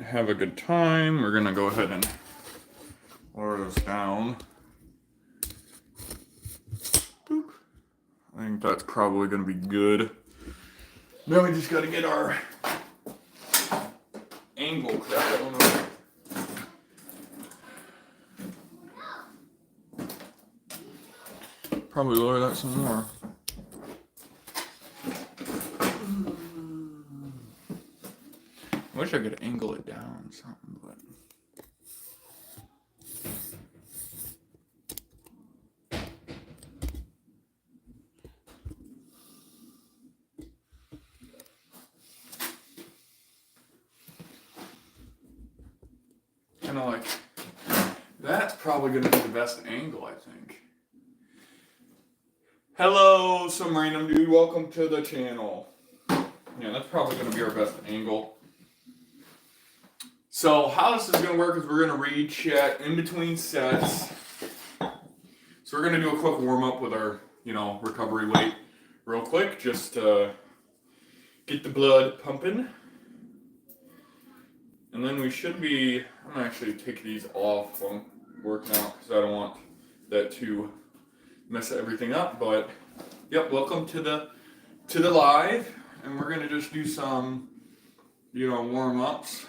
have a good time. We're gonna go ahead and lower this down. Boop. I think that's probably gonna be good. Now we just gotta get our angle correct. Probably lower that some more. I wish I could angle it down something, but kind of like that's probably going to be the best angle, I think. Hello, some random dude. Welcome to the channel. Yeah, that's probably going to be our best angle. So how this is going to work is we're going to read chat in between sets. So we're going to do a quick warm up with our, recovery weight real quick, just to get the blood pumping. And then we should be, I'm going to actually take these off while I'm working out because I don't want that to mess everything up. But yep, welcome to the live, and we're going to just do some, warm ups.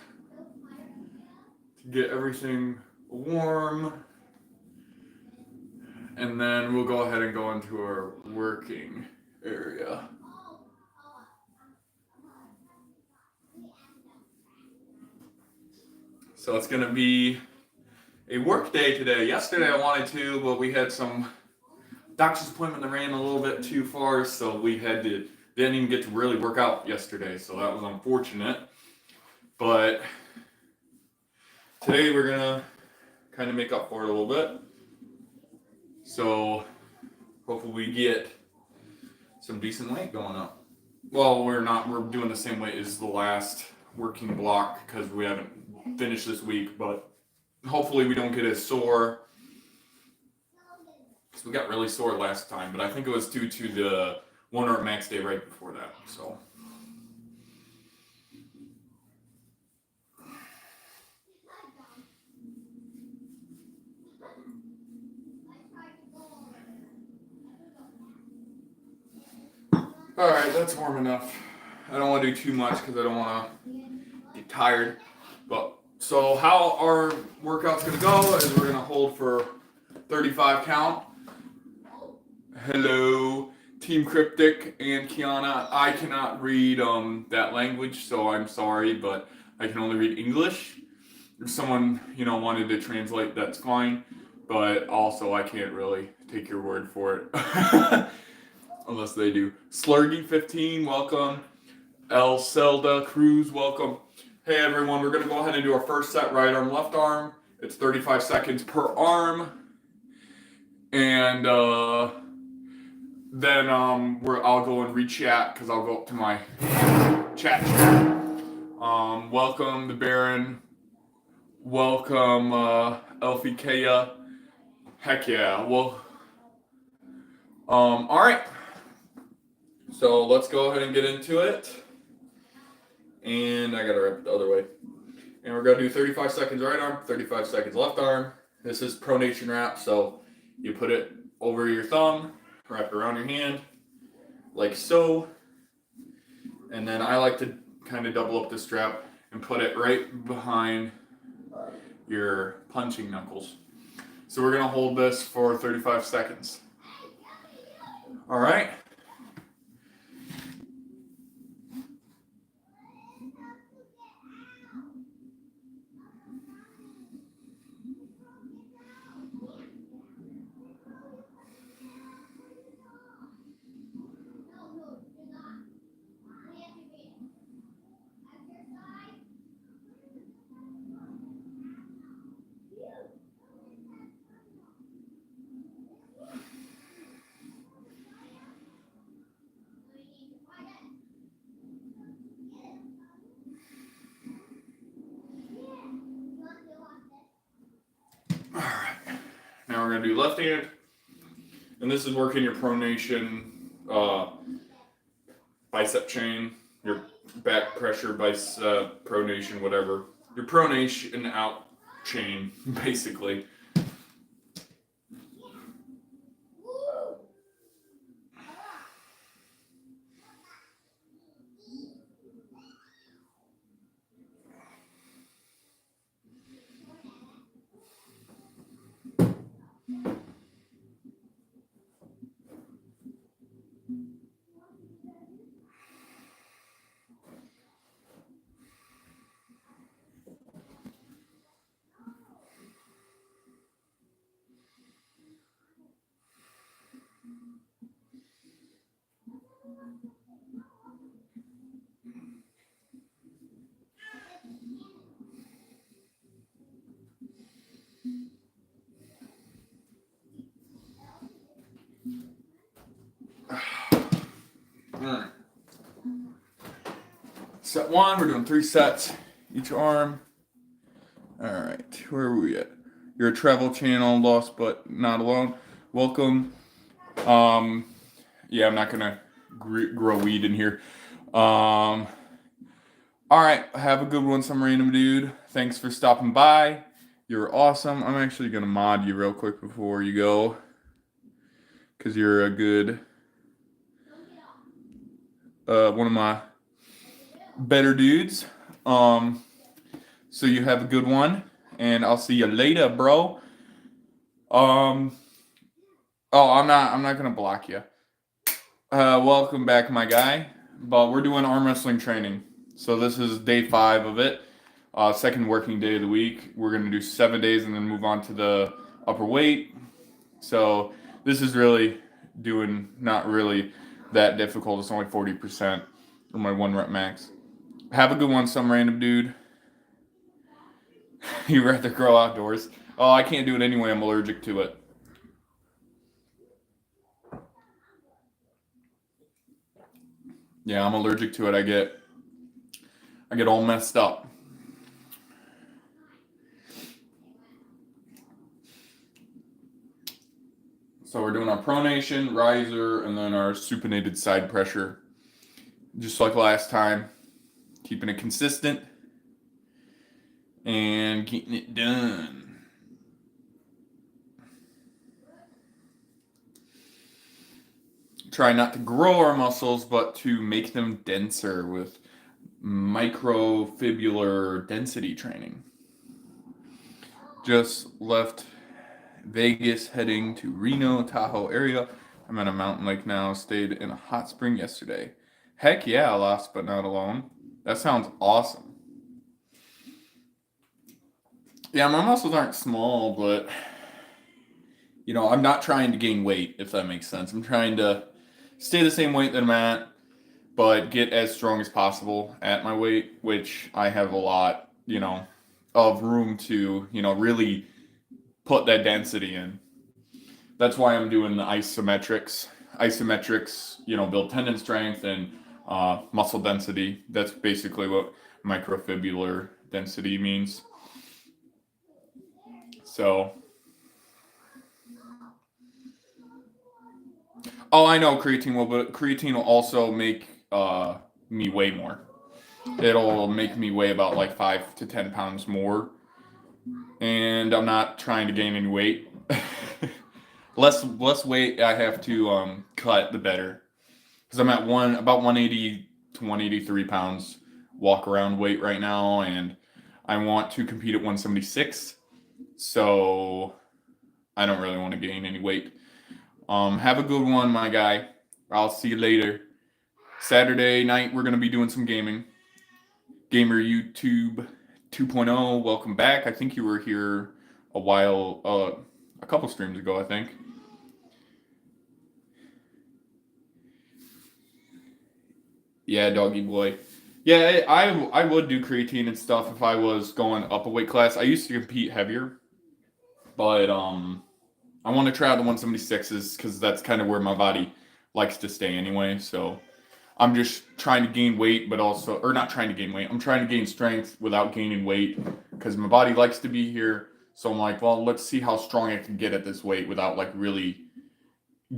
Get everything warm, and then we'll go ahead and go into our working area. So it's going to be a work day today. Yesterday I wanted to, but we had some doctor's appointment that ran a little bit too far, so we didn't even get to really work out yesterday, so that was unfortunate. But today we're gonna kind of make up for it a little bit. So hopefully we get some decent weight going up. Well, we're doing the same weight as the last working block because we haven't finished this week, but hopefully we don't get as sore. Because we got really sore last time, but I think it was due to the 1 rep max day right before that, so. Alright, that's warm enough. I don't want to do too much because I don't want to get tired. But so how our workout's going to go is we're going to hold for 35 count. Hello, Team Cryptic and Kiana. I cannot read that language, so I'm sorry, but I can only read English. If someone, wanted to translate, that's fine. But also I can't really take your word for it. Unless they do. Slurgy15, welcome. El Celda Cruz, welcome. Hey everyone, we're going to go ahead and do our first set, right arm, left arm. It's 35 seconds per arm. And then I'll go and re-chat because I'll go up to my chat. Welcome the Baron. Welcome Elfie Kea. Heck yeah. Well, all right. So let's go ahead and get into it. And I gotta wrap it the other way. And we're gonna do 35 seconds right arm, 35 seconds left arm. This is pronation wrap, so you put it over your thumb, wrap it around your hand, like so. And then I like to kind of double up the strap and put it right behind your punching knuckles. So we're gonna hold this for 35 seconds. All right. Now we're going to do left hand, and this is working your pronation, bicep chain, your back pressure, bicep, pronation, whatever. your pronation out chain, basically. Alright. Set 1, we're doing 3 sets each arm. Alright, where are we at? You're a travel channel, lost but not alone. Welcome. Yeah, I'm not gonna grow weed in here. Alright, have a good one, some random dude. Thanks for stopping by. You're awesome. I'm actually gonna mod you real quick before you go, because you're a good one of my better dudes. So you have a good one, and I'll see you later, bro. I'm not gonna block you. Welcome back, my guy. But we're doing arm wrestling training. So this is day 5 of it. Second working day of the week. We're gonna do 7 days and then move on to the upper weight. So this is really not really that difficult. It's only 40% of my 1 rep max. Have a good one, some random dude. You'd rather grow outdoors? Oh, I can't do it anyway. I'm allergic to it. Yeah, I'm allergic to it. I get all messed up. So we're doing our pronation, riser, and then our supinated side pressure. Just like last time, keeping it consistent and getting it done. Try not to grow our muscles, but to make them denser with microfibular density training. Just left Vegas, heading to Reno, Tahoe area. I'm at a mountain lake now. Stayed in a hot spring yesterday. Heck yeah, lost but not alone. That sounds awesome. Yeah, my muscles aren't small, but I'm not trying to gain weight, if that makes sense. I'm trying to stay the same weight that I'm at, but get as strong as possible at my weight, which I have a lot, of room to, really put that density in. That's why I'm doing the isometrics. Isometrics, build tendon strength and muscle density. That's basically what microfibular density means. So, I know creatine will, but creatine will also make me weigh more. It'll make me weigh about like 5 to 10 pounds more. And I'm not trying to gain any weight. less weight I have to cut, the better. Because I'm at about 180 to 183 pounds walk around weight right now, and I want to compete at 176. So I don't really want to gain any weight. Have a good one, my guy. I'll see you later. Saturday night, we're going to be doing some gaming. Gamer YouTube 2.0, welcome back. I think you were here a couple streams ago, I think. Yeah, doggy boy. Yeah, I would do creatine and stuff if I was going up a weight class. I used to compete heavier, but I want to try out the 176s because that's kind of where my body likes to stay anyway. So I'm just trying to gain weight, but also, or not trying to gain weight. I'm trying to gain strength without gaining weight because my body likes to be here. So I'm like, well, let's see how strong I can get at this weight without like really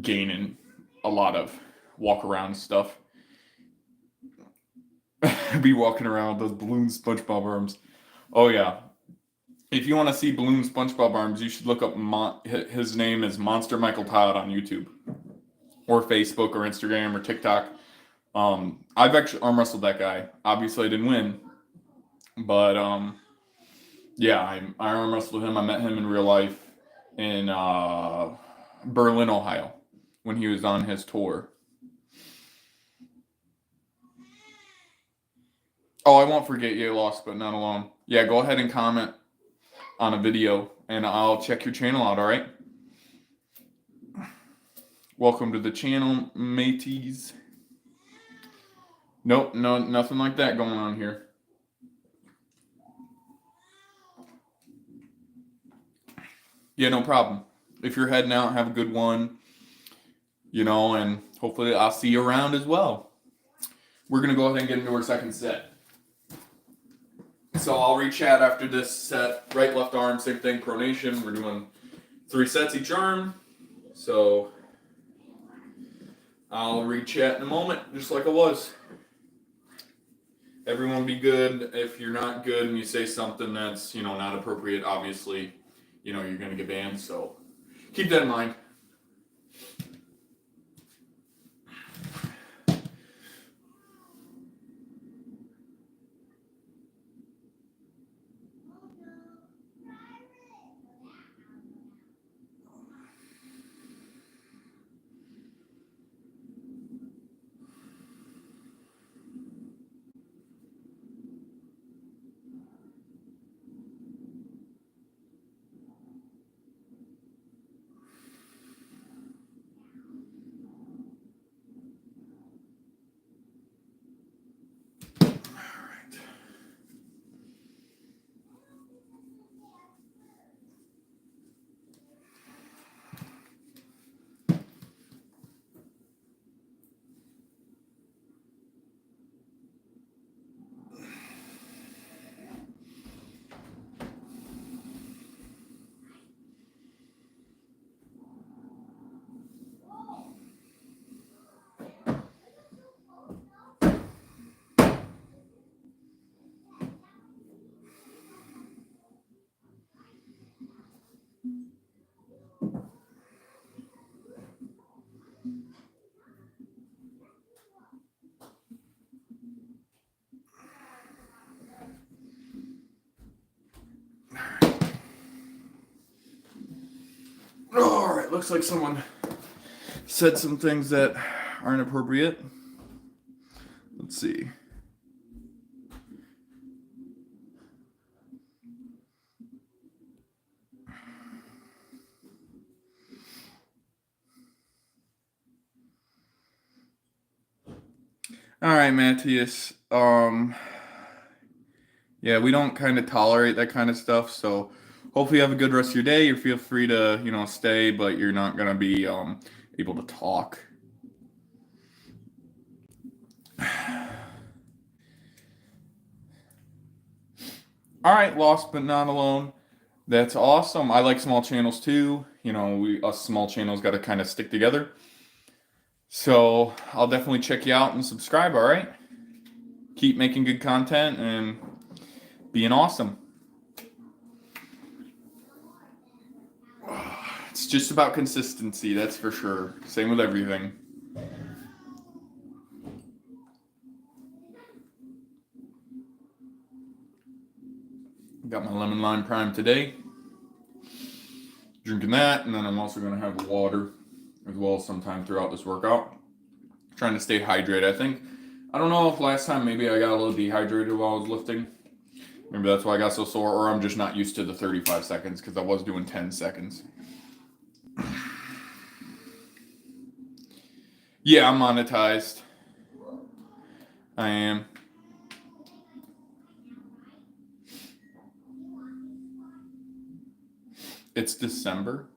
gaining a lot of walk around stuff. Be walking around with those balloon SpongeBob arms. Oh yeah. If you want to see balloon SpongeBob arms, you should look up his name is Monster Michael Todd on YouTube or Facebook or Instagram or TikTok. I've actually arm wrestled that guy. Obviously, I didn't win, but yeah, I arm wrestled him. I met him in real life in Berlin, Ohio, when he was on his tour. Oh, I won't forget you, Lost But Not Alone. Yeah, go ahead and comment on a video, and I'll check your channel out, all right? Welcome to the channel, mateys. Nope, no, nothing like that going on here. Yeah, no problem. If you're heading out, have a good one, you know, and hopefully I'll see you around as well. We're going to go ahead and get into our second set. So I'll re-chat after this set. Right, left arm, same thing, pronation. We're doing 3 sets each arm. So I'll re-chat in a moment, just like I was. Everyone be good. If you're not good and you say something that's, you know, not appropriate, obviously, you know, you're going to get banned. So keep that in mind. All right, looks like someone said some things that aren't appropriate. Let's see. All right, Matthias. Yeah, we don't kind of tolerate that kind of stuff. So hopefully you have a good rest of your day. You feel free to, you know, stay, but you're not gonna be able to talk. All right, Lost But Not Alone. That's awesome. I like small channels too. You know, us small channels got to kind of stick together. So I'll definitely check you out and subscribe. All right. Keep making good content and being awesome. It's just about consistency, that's for sure. Same with everything. Got my lemon lime prime today. Drinking that, and then I'm also going to have water as well sometime throughout this workout. Trying to stay hydrated, I think. I don't know if last time maybe I got a little dehydrated while I was lifting. Maybe that's why I got so sore, or I'm just not used to the 35 seconds because I was doing 10 seconds. Yeah, I'm monetized. I am. It's December.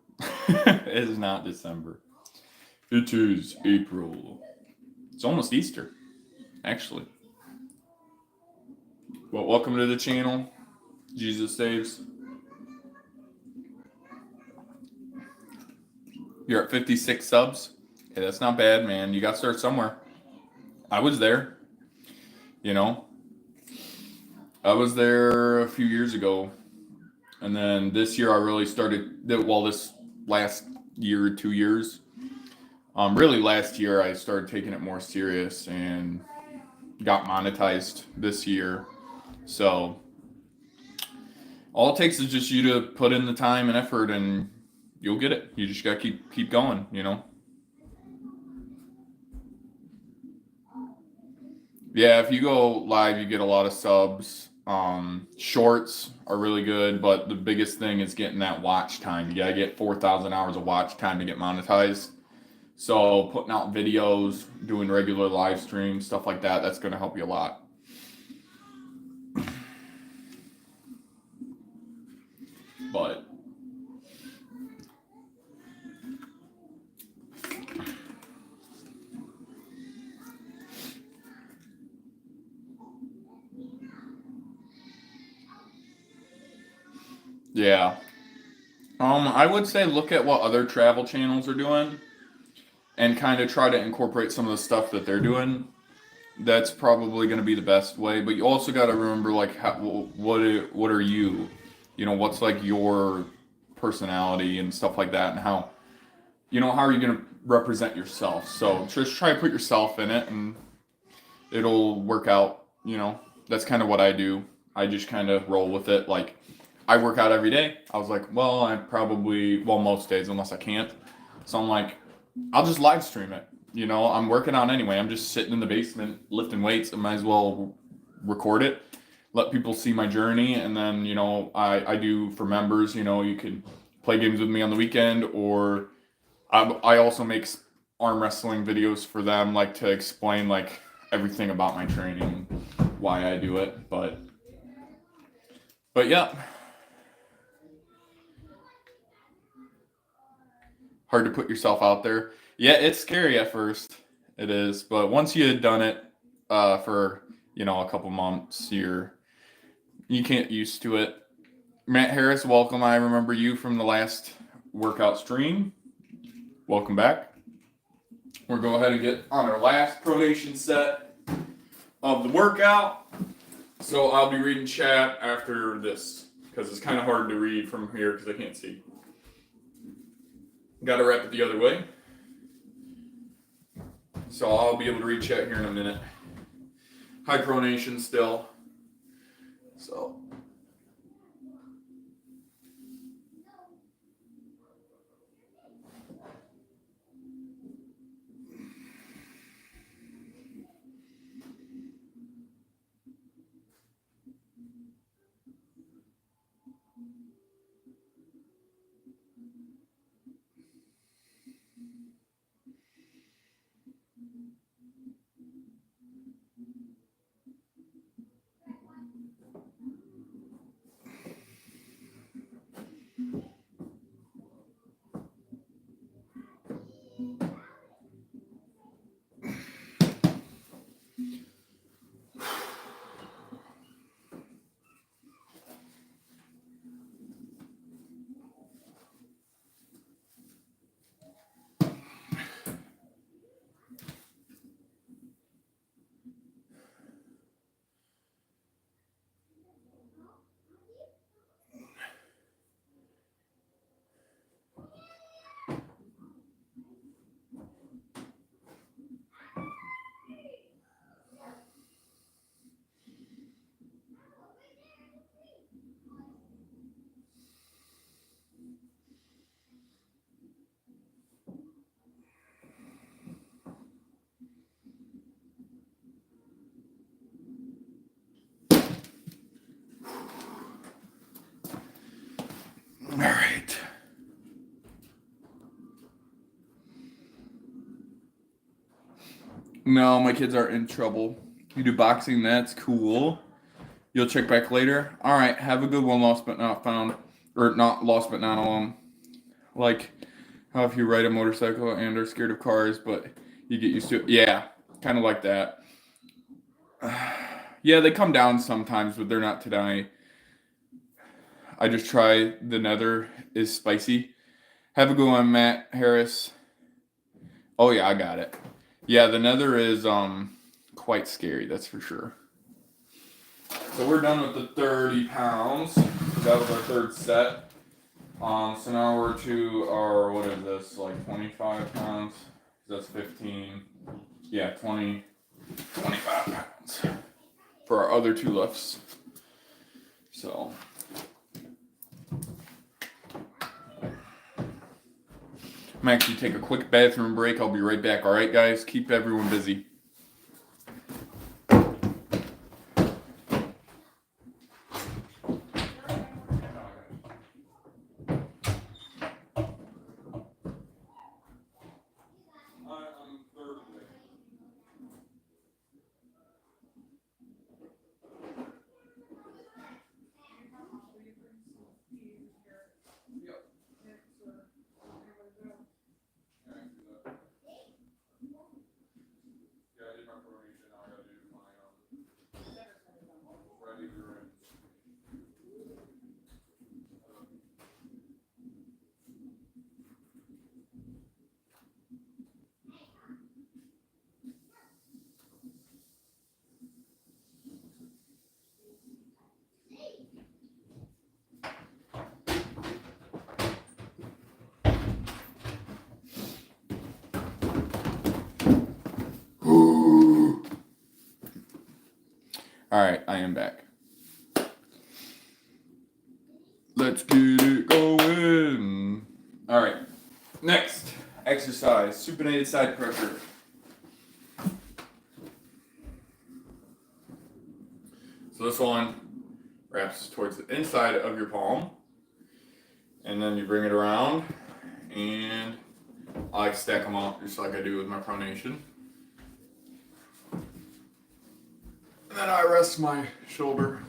It is not December. It is April. It's almost Easter, actually. Well, welcome to the channel. Jesus saves. You're at 56 subs. Hey, that's not bad, man. You got to start somewhere. I was there. You know. I was there a few years ago, and then this year I really started. Well, this last year, 2 years. Really last year I started taking it more serious and got monetized this year. So all it takes is just you to put in the time and effort, and you'll get it. You just gotta keep going. Yeah, if you go live, you get a lot of subs. Shorts are really good, but the biggest thing is getting that watch time. You gotta get 4,000 hours of watch time to get monetized. So putting out videos, doing regular live streams, stuff like that, that's gonna help you a lot. But yeah. I would say look at what other travel channels are doing and kind of try to incorporate some of the stuff that they're doing. That's probably going to be the best way. But you also got to remember, like, what are you? What's like your personality and stuff like that, and how are you going to represent yourself? So just try to put yourself in it, and it'll work out. That's kind of what I do. I just kind of roll with it. Like, I work out every day. I was like, well, most days, unless I can't. So I'm like, I'll just live stream it. I'm working out anyway. I'm just sitting in the basement lifting weights. I might as well record it, let people see my journey. And then, I do for members, you can play games with me on the weekend, or I also make arm wrestling videos for them, like to explain like everything about my training, why I do it. But yeah, hard to put yourself out there. Yeah, it's scary at first. It is, but once you had done it for a couple months, you can't used to it. Matt Harris, welcome. I remember you from the last workout stream. Welcome back. We'll go ahead and get on our last pronation set of the workout. So I'll be reading chat after this because it's kind of hard to read from here because I can't see. Got to wrap it the other way. So I'll be able to read chat here in a minute. High pronation still. So. All right. No, my kids are in trouble. You do boxing, that's cool. You'll check back later. All right, have a good one, lost but not found. Or not lost but not alone. Like how if you ride a motorcycle and are scared of cars, but you get used to it. Yeah, kind of like that. Yeah, they come down sometimes, but they're not today. I just try the nether is spicy. Have a good one, Matt Harris. Oh yeah, I got it. Yeah, the nether is quite scary, that's for sure. So we're done with the 30 pounds. That was our third set. So now we're to our, what is this, like 25 pounds? That's 15. Yeah, 25 pounds for our other two lifts. So I'm actually take a quick bathroom break. I'll be right back. All right, guys, keep everyone busy. All right, I am back. Let's get it going. All right, next exercise, supinated side pressure. So this one wraps towards the inside of your palm, and then you bring it around, and I like stack them up just like I do with my pronation. And then I rest my shoulder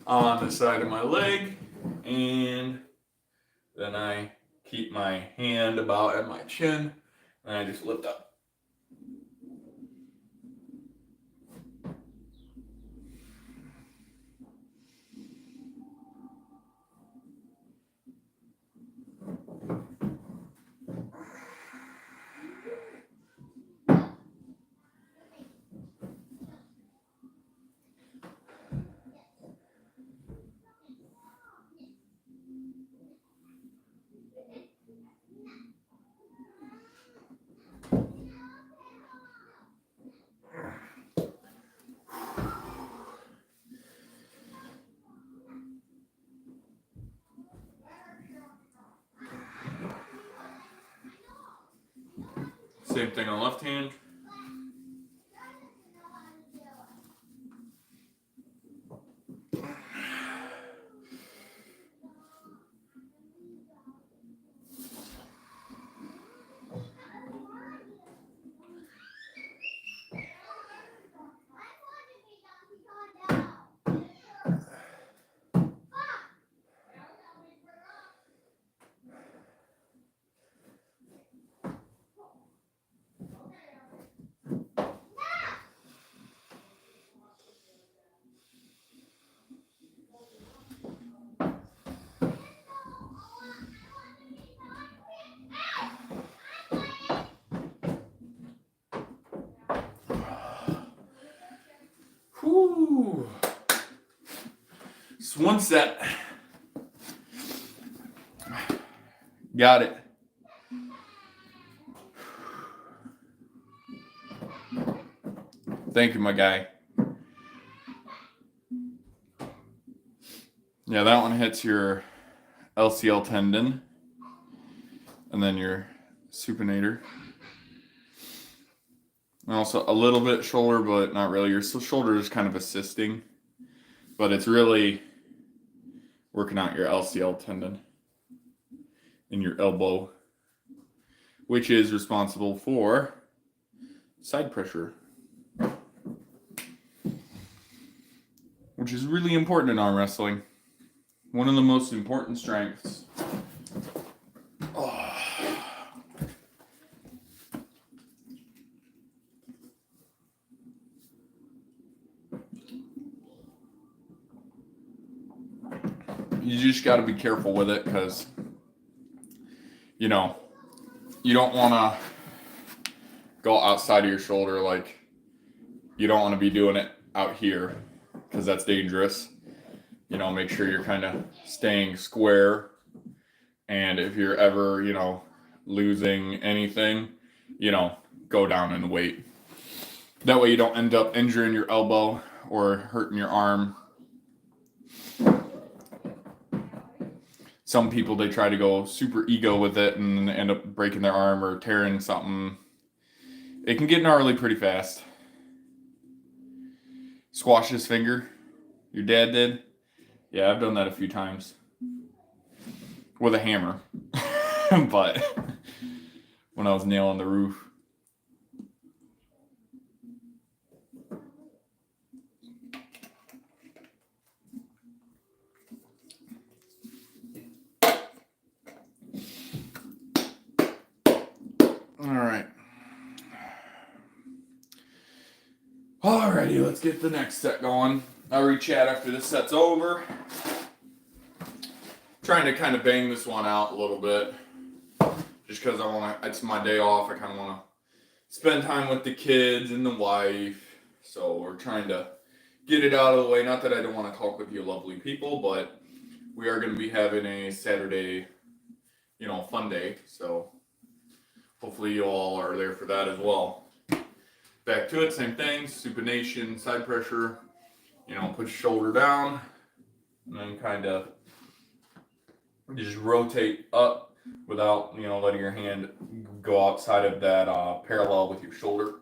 on the side of my leg, and then I keep my hand about at my chin, and I just lift up. Same thing on left hand. Whew. It's one set. Got it. Thank you, my guy. Yeah, that one hits your LCL tendon and then your supinator. And also a little bit shoulder, but not really. Your shoulder is kind of assisting, but it's really working out your LCL tendon in your elbow, which is responsible for side pressure, which is really important in arm wrestling. One of the most important strengths. Oh. You just got to be careful with it because, you know, you don't want to go outside of your shoulder. Like, you don't want to be doing it out here because that's dangerous. You know, make sure you're kind of staying square. And if you're ever, you know, losing anything, you know, go down in the weight. That way you don't end up injuring your elbow or hurting your arm. Some people, they try to go super ego with it and end up breaking their arm or tearing something. It can get gnarly pretty fast. Squash his finger. Your dad did? Yeah, I've done that a few times. With a hammer. But when I was nailing the roof. Alright. Alrighty, let's get the next set going. I'll re-chat after this set's over. Trying to kind of bang this one out a little bit. Just because I want to, it's my day off. I kind of want to spend time with the kids and the wife. So we're trying to get it out of the way. Not that I don't want to talk with you lovely people, but we are going to be having a Saturday, you know, fun day. So hopefully you all are there for that as well. Back to it, same thing, supination, side pressure, you know, put your shoulder down, and then kind of just rotate up without, you know, letting your hand go outside of that parallel with your shoulder.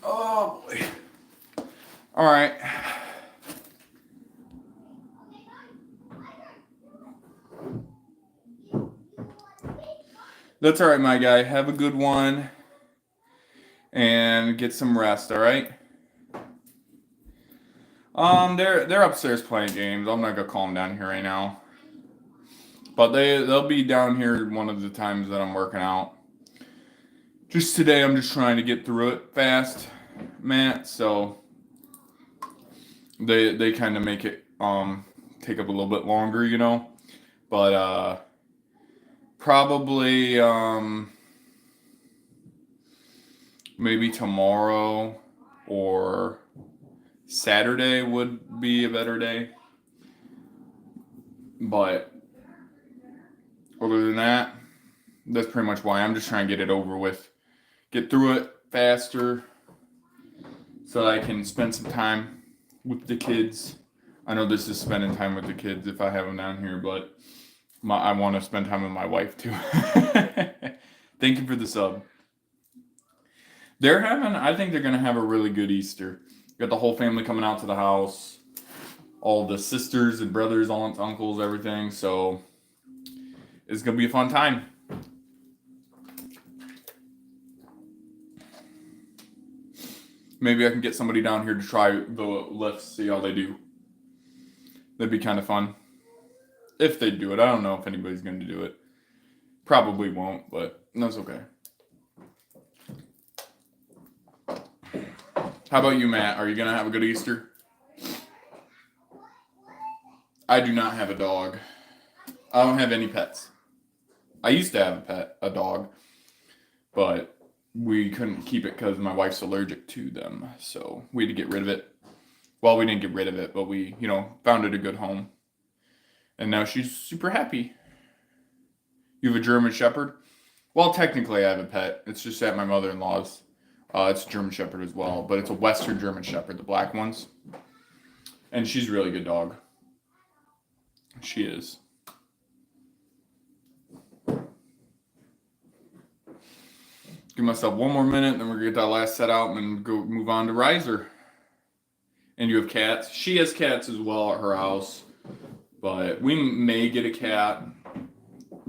Oh boy. All right. That's all right, my guy. Have a good one and get some rest, all right? They're upstairs playing games. I'm not gonna call them down here right now. But they'll be down here one of the times that I'm working out. Just today, I'm just trying to get through it fast, Matt. So they kind of make it take up a little bit longer, you know. But probably maybe tomorrow or Saturday would be a better day. But other than that, that's pretty much why I'm just trying to get it over with. Get through it faster so that I can spend some time with the kids. I know this is spending time with the kids if I have them down here, but I want to spend time with my wife too. Thank you for the sub. I think they're going to have a really good Easter. Got the whole family coming out to the house. All the sisters and brothers, aunts, uncles, everything. So it's going to be a fun time. Maybe I can get somebody down here to try the lifts, see how they do. That'd be kind of fun. If they do it. I don't know if anybody's going to do it. Probably won't, but that's okay. How about you, Matt? Are you going to have a good Easter? I do not have a dog. I don't have any pets. I used to have a dog, but we couldn't keep it because my wife's allergic to them, so we had to get rid of it. Well, we didn't get rid of it, but we, found it a good home. And now she's super happy. You have a German Shepherd? Well, technically I have a pet. It's just at my mother-in-law's. It's a German Shepherd as well, but it's a Western German Shepherd, the black ones. And she's a really good dog. She is. Give myself one more minute, then we're going to get that last set out and go move on to Riser. And you have cats? She has cats as well at her house. But we may get a cat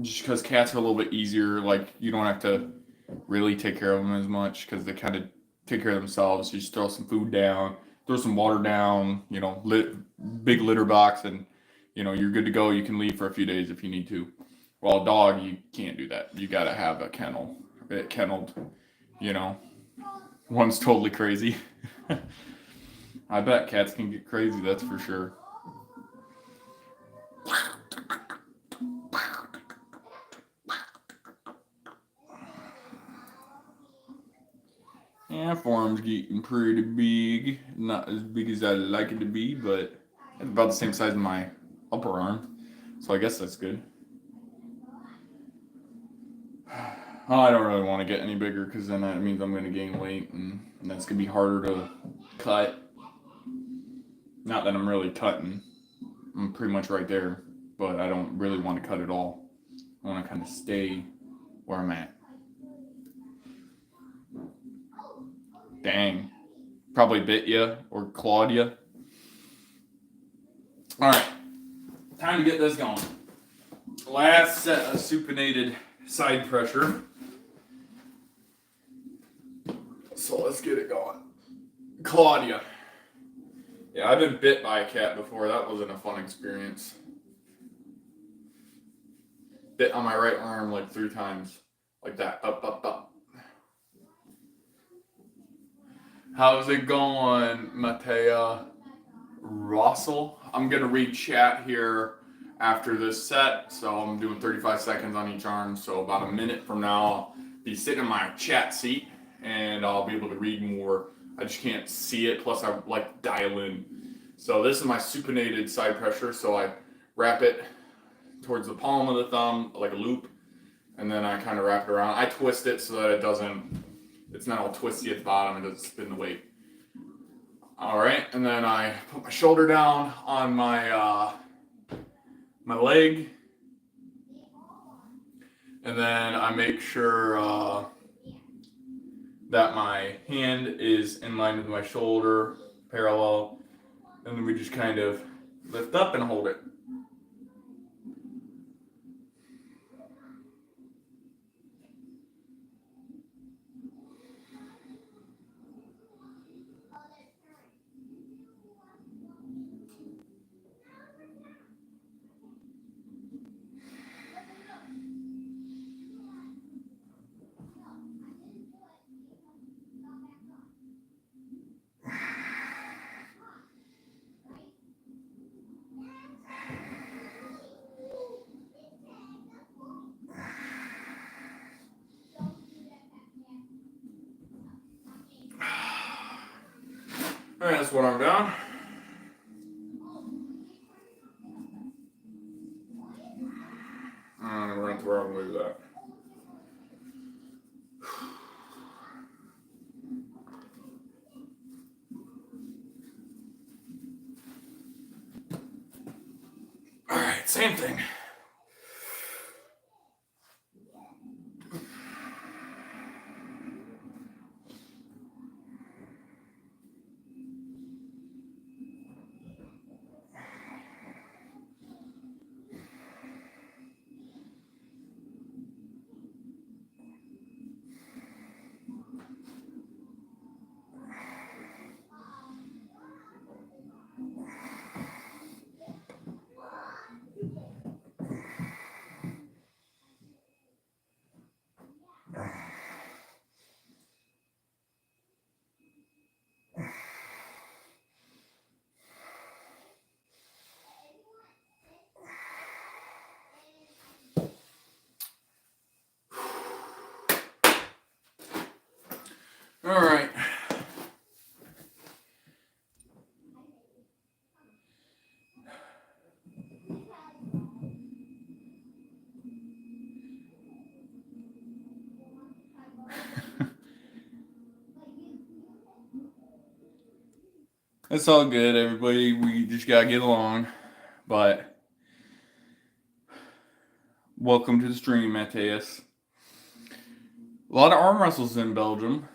just because cats are a little bit easier. Like, you don't have to really take care of them as much because they kind of take care of themselves. You just throw some food down, throw some water down, big litter box, and, you're good to go. You can leave for a few days if you need to. Well, a dog, you can't do that. You got to have a kennel. Kenneled, One's totally crazy. I bet cats can get crazy, that's for sure. Yeah, farm's getting pretty big. Not as big as I'd like it to be, but it's about the same size as my upper arm. So I guess that's good. I don't really want to get any bigger because then that means I'm going to gain weight and that's going to be harder to cut. Not that I'm really cutting. I'm pretty much right there, but I don't really want to cut at all. I want to kind of stay where I'm at. Dang. Probably bit you or clawed you. Alright. Time to get this going. Last set of supinated side pressure. So let's get it going. Claudia. Yeah, I've been bit by a cat before. That wasn't a fun experience. Bit on my right arm like 3 times. Like that. Up, up, up. How's it going, Matea Russell? I'm going to read chat here after this set. So I'm doing 35 seconds on each arm. So about a minute from now, I'll be sitting in my chat seat and I'll be able to read more. I just can't see it. Plus, I like dial in. So this is my supinated side pressure. So I wrap it towards the palm of the thumb like a loop. And then I kind of wrap it around. I twist it so that it's not all twisty at the bottom. It doesn't spin the weight. All right. And then I put my shoulder down on my leg. And then I make sure that my hand is in line with my shoulder, parallel. And then we just kind of lift up and hold it. All right, that's what I'm doing. I'm going to throw and move that. All right, same thing. All right. It's all good, everybody. We just gotta get along. But welcome to the stream, Mateus. A lot of arm wrestles in Belgium.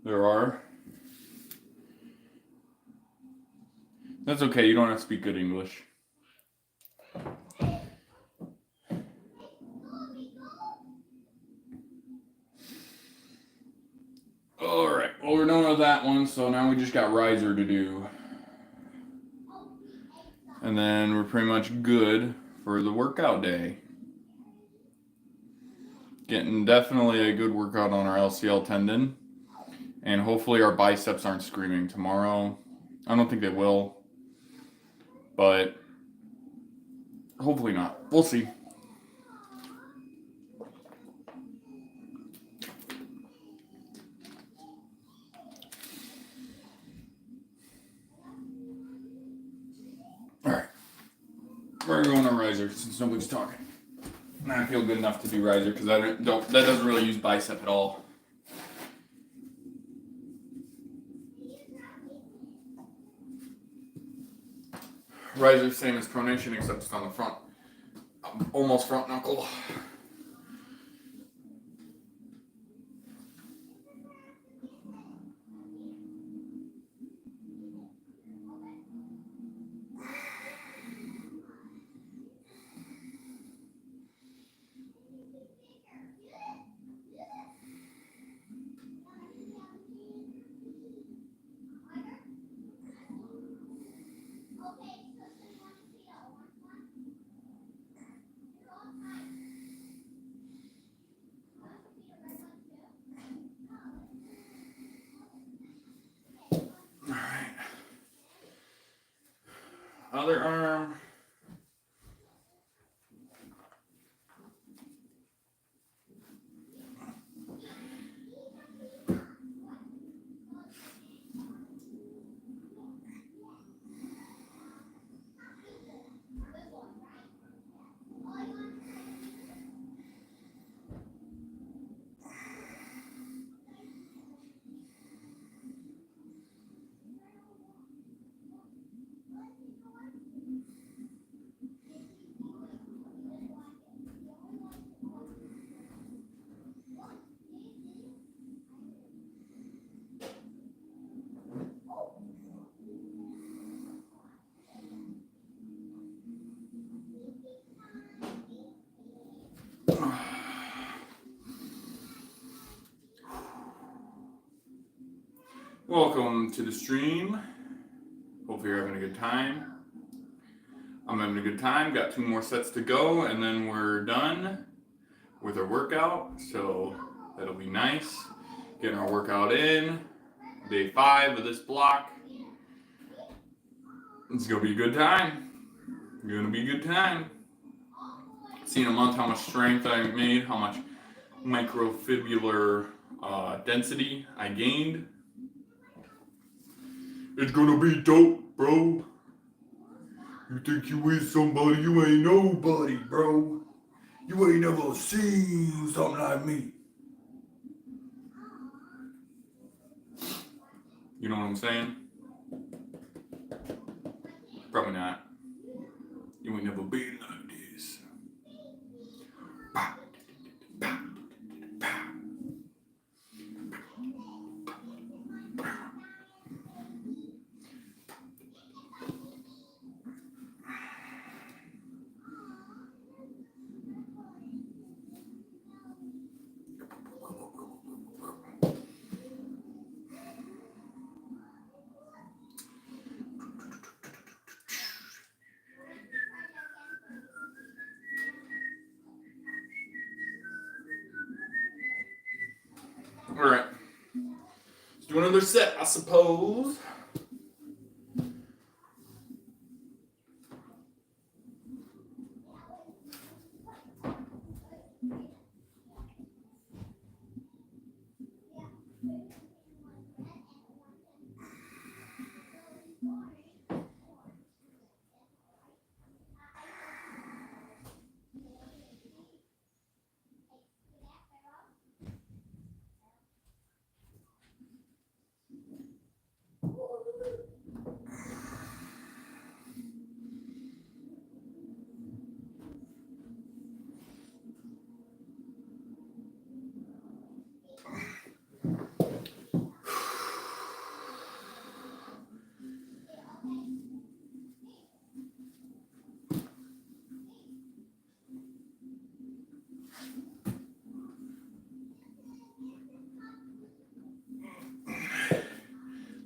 There are. That's okay. You don't have to speak good English. Alright, well, we're done with that one, so now we just got riser to do. And then we're pretty much good for the workout day. Getting definitely a good workout on our LCL tendon. And hopefully our biceps aren't screaming tomorrow. I don't think they will. But hopefully not. We'll see. Alright. We're going on riser since nobody's talking. And I feel good enough to do riser because that doesn't really use bicep at all. Riser same as pronation except it's on the front, almost front knuckle. Other arm. Welcome to the stream. Hopefully you're having a good time. I'm having a good time. Got 2 more sets to go and then we're done with our workout. So that'll be nice. Getting our workout in. Day 5 of this block. It's gonna be a good time. Gonna be a good time. See in a month how much strength I made, how much microfibular density I gained. It's gonna be dope, bro. You think you is somebody, you ain't nobody, bro. You ain't never seen something like me. You know what I'm saying? Probably not. You ain't never been like this. Alright. Let's do another set, I suppose.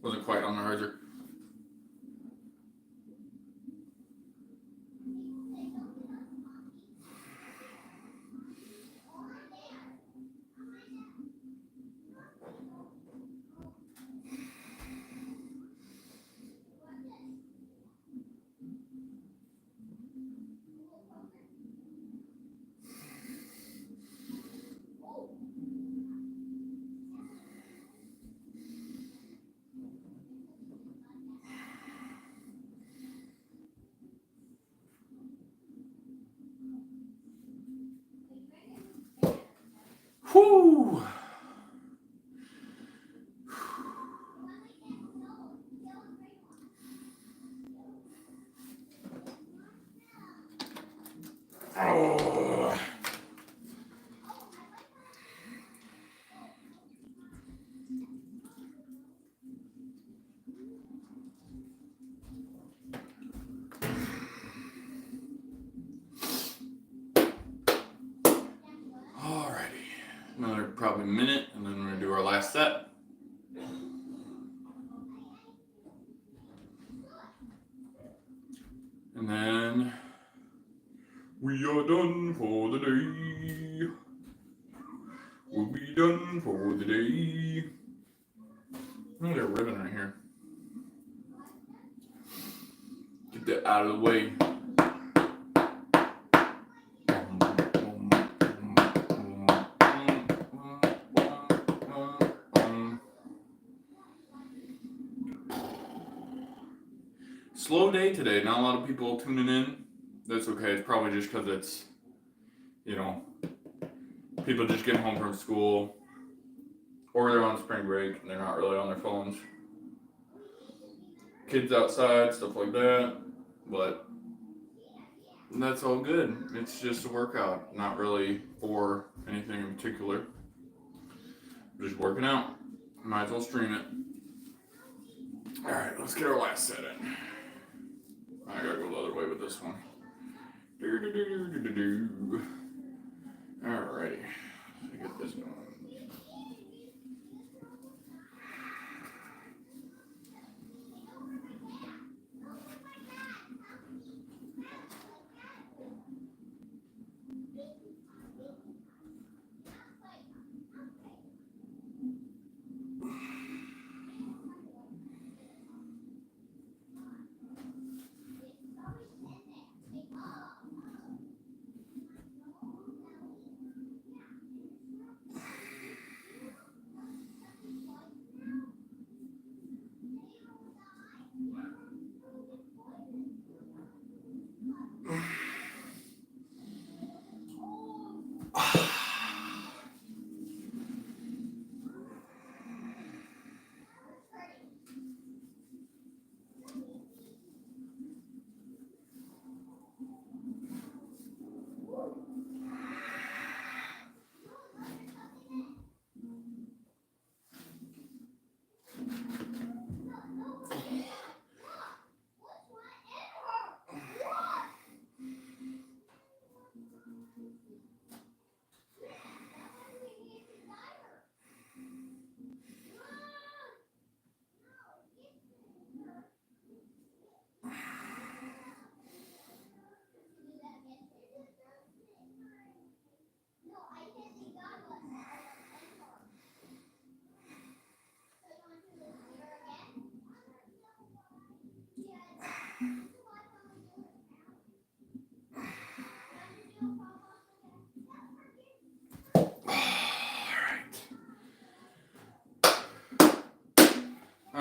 Wasn't quite on the riser. Whoo! Oh. Alrighty, another probably minute, and then we're gonna do our last set. And then we are done for the day. We'll be done for the day. Look at a ribbon right here. Get that out of the way. Slow day today. Not a lot of people tuning in. That's okay. It's probably just because it's, people just getting home from school, or they're on spring break and they're not really on their phones. Kids outside, stuff like that. But that's all good. It's just a workout, not really for anything in particular. Just working out. Might as well stream it. Alright, let's get our last set in. I gotta go the other way with this one. Alrighty. Let's get this going.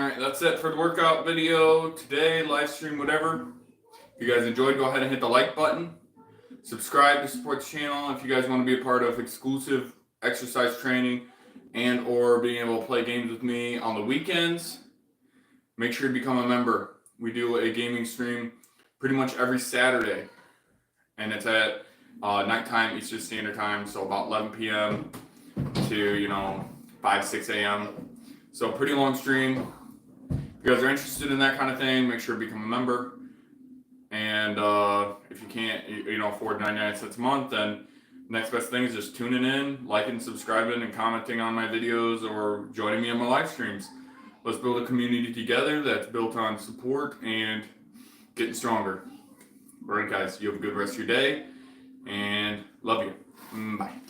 right, that's it for the workout video today, live stream, whatever. If you guys enjoyed, go ahead and hit the like button. Subscribe to support the channel if you guys want to be a part of exclusive exercise training and or being able to play games with me on the weekends. Make sure to become a member. We do a gaming stream pretty much every Saturday, and it's at nighttime Eastern Standard Time, so about 11 p.m. to 5, 6 a.m. So pretty long stream. If you guys are interested in that kind of thing, make sure to become a member. And if you can't, afford 99 cents a month, then next best thing is just tuning in, liking, subscribing, and commenting on my videos or joining me on my live streams. Let's build a community together that's built on support and getting stronger. All right, guys, you have a good rest of your day, and love you. Bye.